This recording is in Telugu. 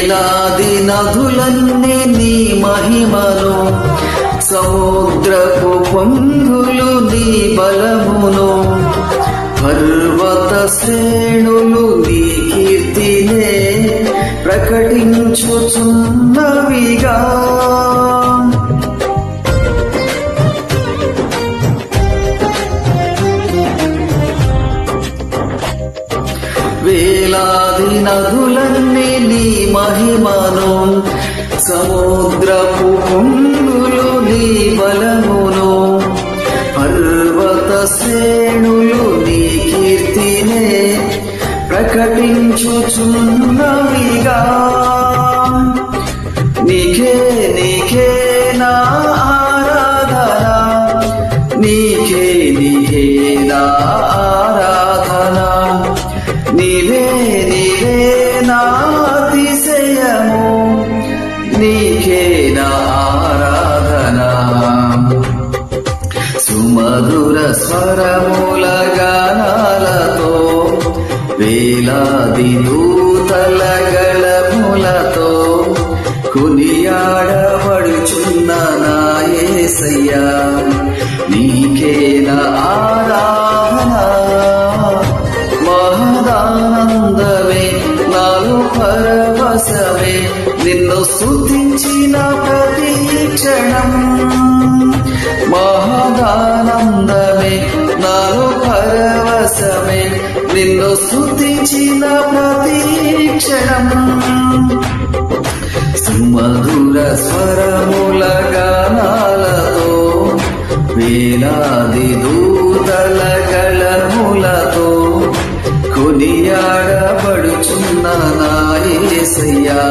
వేలాది నదులన్నీ నీ మహిమను, సముద్రపు పొంగులు నీ బలమును, పర్వత శ్రేణులు నీ కీర్తినే ప్రకటించుచున్నవిగా. వేలాది నదులన్నీ నీ మహిమను, సముద్రపు పొంగులు నీ బలమును, పర్వత శ్రేణులు నీ కీర్తినే ప్రకటించుచున్నవిగా. నీకే నీకే నా ఆరాధన, నీకే నీకే నా ఆరాధన, నీవే నీవే నా అతిశయము, నీకే నా ఆరాధన. సుమధుర స్వరముల గానాలతో, వేలాది దూతల గళములతో కొనియాడబడుచున్న నా యేసయ్యా, నీకే నా ఆరాధన. మహదానందమే నాలో పరవశమే, నిన్ను స్తుతించిన ప్రతి క్షణం. మహదానందమే నాలో పరవశమే, నిన్ను స్తుతించిన ప్రతి క్షణం. సుమధుర స్వరముల గానాలతో, వేలాది దూతల గళములతో కొనియాడబడుచున్న నా యేసయ్యా,